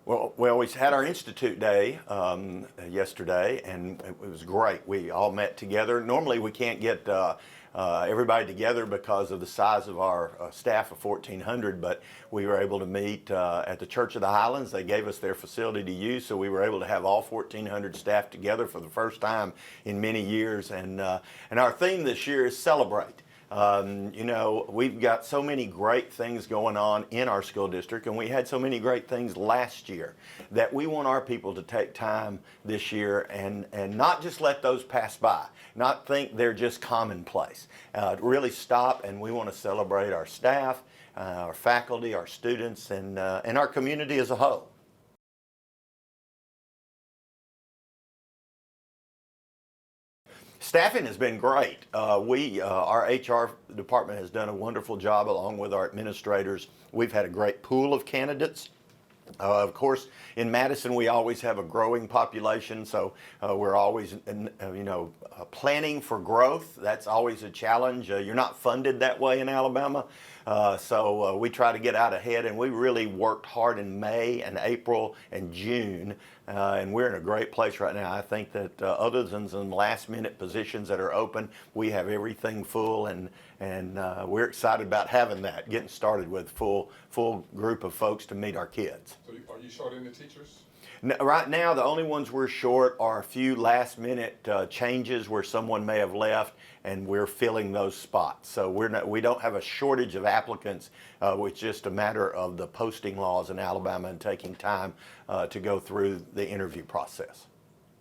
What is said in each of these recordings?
Well, we had our Institute Day yesterday, and it was great. We all met together. Normally, we can't get everybody together because of the size of our staff of 1,400, but we were able to meet at the Church of the Highlands. They gave us their facility to use, so we were able to have all 1,400 staff together for the first time in many years. And our theme this year is Celebrate. We've got so many great things going on in our school district, and we had so many great things last year that we want our people to take time this year and not just let those pass by, not think they're just commonplace. Really stop, and we want to celebrate our staff, our faculty, our students, and our community as a whole. Staffing has been great. Our HR department has done a wonderful job along with our administrators. We've had a great pool of candidates. Of course, in Madison, we always have a growing population, so we're always, planning for growth. That's always a challenge. You're not funded that way in Alabama, so we try to get out ahead, and we really worked hard in May and April and June, and we're in a great place right now. I think that other than some last-minute positions that are open, we have everything full, and we're excited about having that, getting started with full group of folks to meet our kids. So are you short any teachers? No, right now, the only ones we're short are a few last-minute changes where someone may have left, and we're filling those spots. So we don't have a shortage of applicants. It's just a matter of the posting laws in Alabama and taking time to go through the interview process.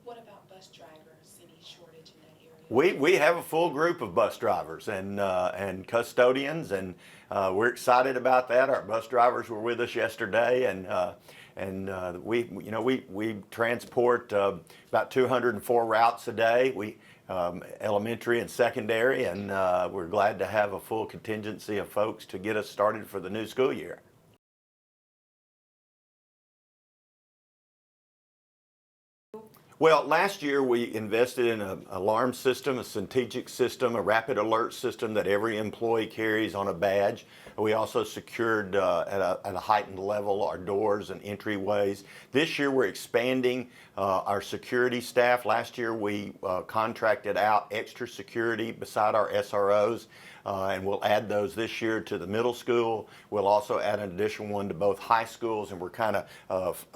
What about bus drivers? Any shortage in that area? We have a full group of bus drivers and custodians, and we're excited about that. Our bus drivers were with us yesterday, and we transport about 204 routes a day. Elementary and secondary, and we're glad to have a full contingency of folks to get us started for the new school year. Well, last year we invested in an alarm system, a strategic system, a rapid alert system that every employee carries on a badge. We also secured at a heightened level our doors and entryways. This year we're expanding our security staff. Last year we contracted out extra security beside our SROs. And we'll add those this year to the middle school. We'll also add an additional one to both high schools, and we're kind of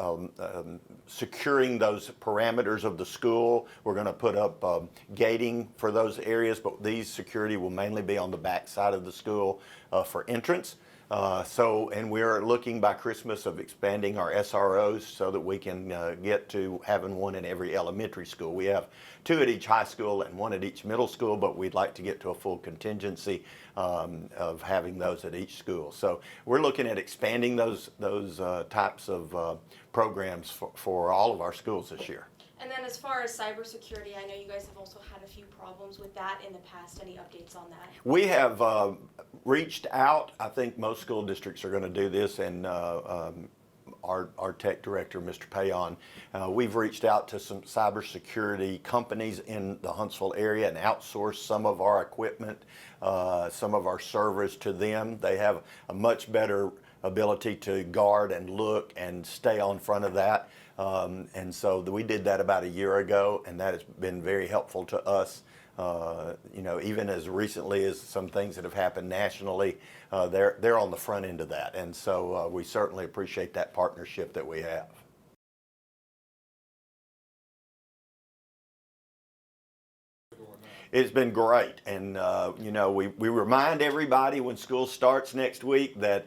securing those parameters of the school. We're going to put up gating for those areas, but these security will mainly be on the back side of the school for entrance. And we're looking by Christmas of expanding our SROs so that we can get to having one in every elementary school. We have 2 at each high school and 1 at each middle school, but we'd like to get to a full contingency of having those at each school. So we're looking at expanding those types of programs for all of our schools this year. And then as far as cybersecurity, I know you guys have also had a few problems with that in the past. Any updates on that? We have reached out. I think most school districts are going to do this, and our tech director, Mr. Payon, we've reached out to some cybersecurity companies in the Huntsville area and outsourced some of our equipment, some of our servers to them. They have a much better ability to guard and look and stay on front of that. And so we did that about a year ago, and that has been very helpful to us. Even as recently as some things that have happened nationally, they're on the front end of that. And so we certainly appreciate that partnership that we have. It's been great, and we remind everybody when school starts next week that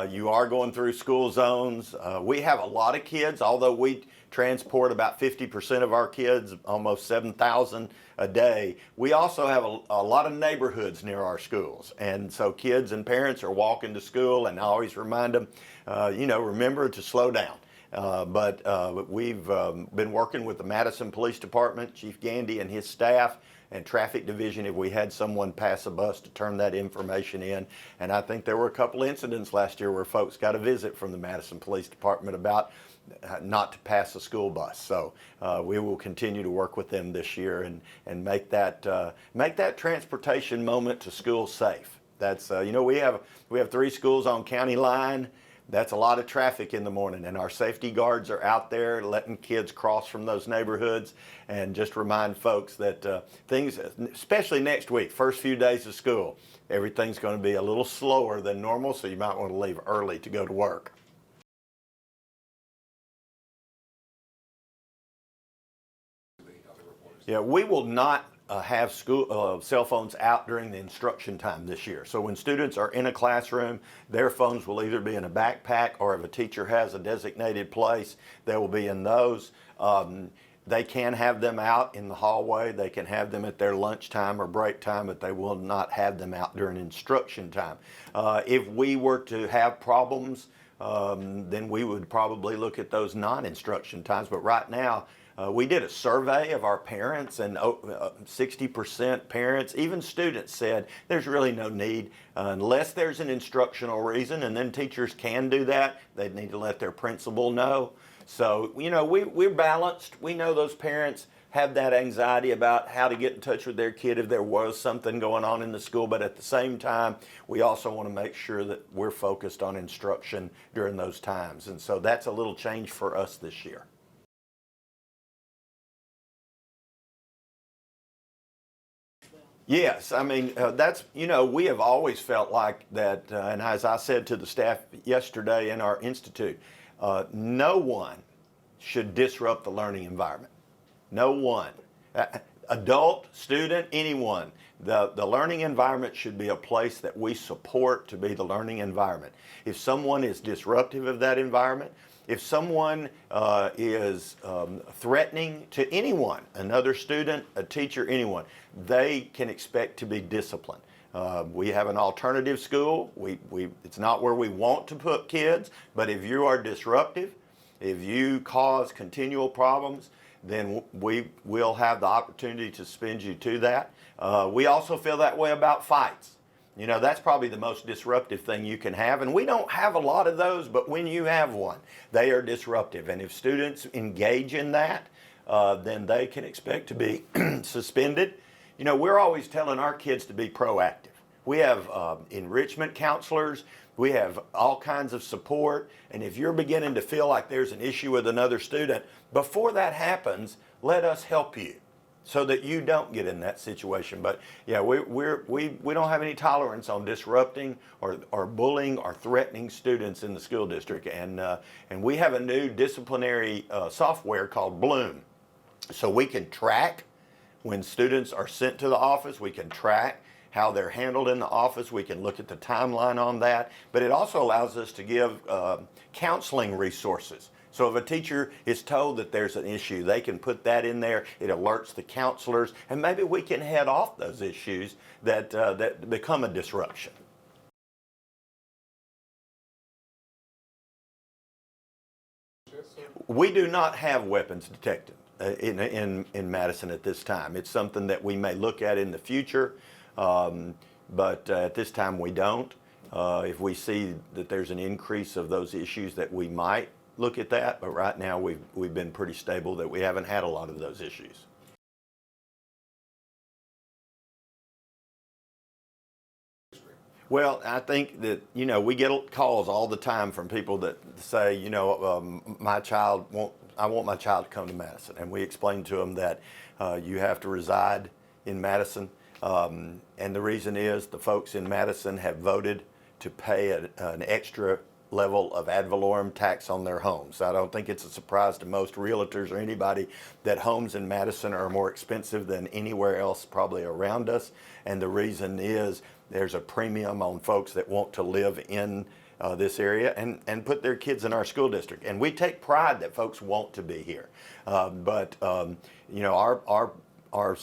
you are going through school zones. We have a lot of kids, although we transport about 50% of our kids, almost 7,000 a day. We also have a lot of neighborhoods near our schools, and so kids and parents are walking to school, and I always remind them, remember to slow down. But we've been working with the Madison Police Department, Chief Gandy and his staff, and traffic division if we had someone pass a bus to turn that information in. And I think there were a couple incidents last year where folks got a visit from the Madison Police Department about not to pass a school bus. So we will continue to work with them this year and make that transportation moment to school safe. That's we have 3 schools on county line. That's a lot of traffic in the morning, and our safety guards are out there letting kids cross from those neighborhoods. And just remind folks that things, especially next week, first few days of school, everything's going to be a little slower than normal, so you might want to leave early to go to work. Yeah, we will not have school cell phones out during the instruction time this year. So when students are in a classroom, their phones will either be in a backpack, or if a teacher has a designated place, they will be in those. They can have them out in the hallway. They can have them at their lunchtime or break time, but they will not have them out during instruction time. If we were to have problems, then we would probably look at those non-instruction times. But right now, we did a survey of our parents, and 60% parents, even students, said there's really no need unless there's an instructional reason, and then teachers can do that. They'd need to let their principal know. So, you know, we're balanced. We know those parents have that anxiety about how to get in touch with their kid if there was something going on in the school, but at the same time, we also want to make sure that we're focused on instruction during those times. And so that's a little change for us this year. Yes, I mean, that's, you know, we have always felt like that, and as I said to the staff yesterday in our institute, no one should disrupt the learning environment. No one. Adult, student, anyone. The learning environment should be a place that we support to be the learning environment. If someone is disruptive of that environment, if someone is threatening to anyone, another student, a teacher, anyone, they can expect to be disciplined. We have an alternative school. It's not where we want to put kids, but if you are disruptive, if you cause continual problems, then we will have the opportunity to suspend you to that. We also feel that way about fights. You know, that's probably the most disruptive thing you can have, and we don't have a lot of those, but when you have one, they are disruptive. And if students engage in that, then they can expect to be suspended. You know, we're always telling our kids to be proactive. We have enrichment counselors, we have all kinds of support, and if you're beginning to feel like there's an issue with another student, before that happens, let us help you, so that you don't get in that situation. But yeah, we don't have any tolerance on disrupting or bullying or threatening students in the school district. And we have a new disciplinary software called Bloom. So we can track when students are sent to the office, we can track how they're handled in the office, we can look at the timeline on that, but it also allows us to give counseling resources. So if a teacher is told that there's an issue, they can put that in there. It alerts the counselors, and maybe we can head off those issues that become a disruption. We do not have weapons detected in Madison at this time. It's something that we may look at in the future, but at this time we don't. If we see that there's an increase of those issues, that we might look at that, but right now we've been pretty stable that we haven't had a lot of those issues. Well, I think that, you know, we get calls all the time from people that say, you know, I want my child to come to Madison, and we explain to them that you have to reside in Madison, and the reason is the folks in Madison have voted to pay an extra level of ad valorem tax on their homes. I don't think it's a surprise to most realtors or anybody that homes in Madison are more expensive than anywhere else probably around us, and the reason is there's a premium on folks that want to live in this area and put their kids in our school district. And we take pride that folks want to be here. But you know, our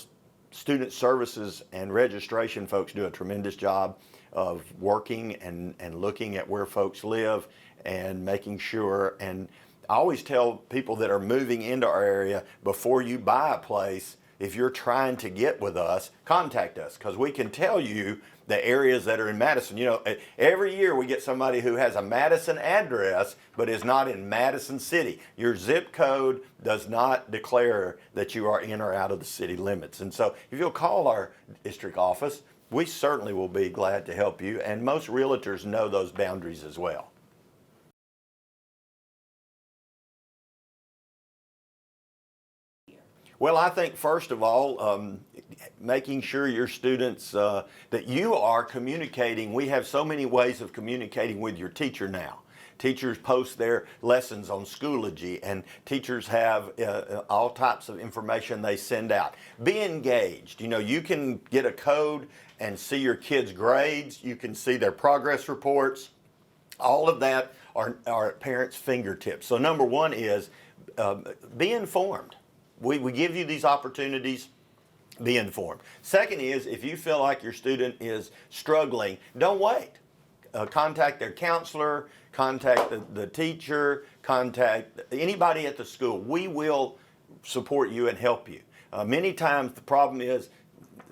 student services and registration folks do a tremendous job of working and looking at where folks live and making sure. And I always tell people that are moving into our area, before you buy a place, if you're trying to get with us, contact us, because we can tell you the areas that are in Madison. You know, every year we get somebody who has a Madison address but is not in Madison City. Your zip code does not declare that you are in or out of the city limits. And so if you'll call our district office, we certainly will be glad to help you. And most realtors know those boundaries as well. Well, I think first of all, making sure your students, that you are communicating. We have so many ways of communicating with your teacher now. Teachers post their lessons on Schoology, and teachers have all types of information they send out. Be engaged. You know, you can get a code and see your kids' grades. You can see their progress reports. All of that are at parents' fingertips. So number one is be informed. We give you these opportunities. Be informed. Second is, if you feel like your student is struggling, don't wait. Contact their counselor, contact the teacher, contact anybody at the school. We will support you and help you. Many times the problem is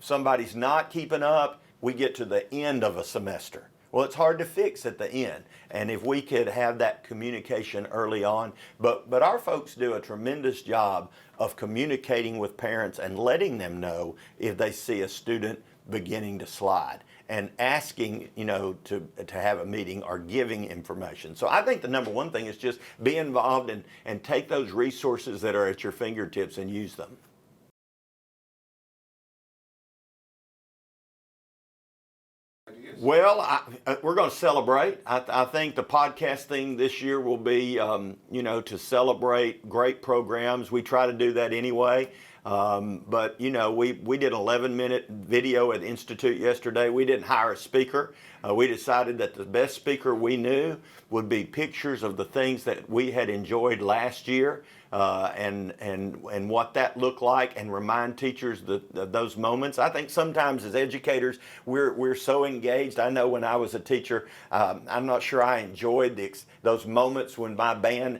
somebody's not keeping up, we get to the end of a semester. Well, it's hard to fix at the end. And if we could have that communication early on, but our folks do a tremendous job of communicating with parents and letting them know if they see a student beginning to slide and asking, you know, to have a meeting or giving information. So I think the number one thing is just be involved and take those resources that are at your fingertips and use them. Well, we're going to celebrate. I think the podcast thing this year will be, you know, to celebrate great programs. We try to do that anyway. But, you know, we did an 11-minute video at Institute yesterday. We didn't hire a speaker. We decided that the best speaker we knew would be pictures of the things that we had enjoyed last year and what that looked like, and remind teachers of those moments. I think sometimes as educators, we're so engaged. I know when I was a teacher, I'm not sure I enjoyed those moments when my band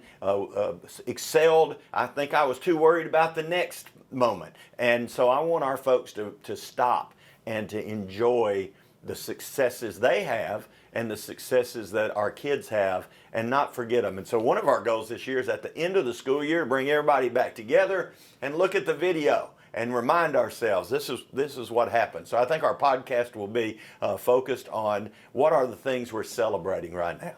excelled. I think I was too worried about the next moment. And so I want our folks to stop and to enjoy the successes they have and the successes that our kids have, and not forget them. And so one of our goals this year is at the end of the school year, bring everybody back together and look at the video and remind ourselves this is what happened. So I think our podcast will be focused on what are the things we're celebrating right now.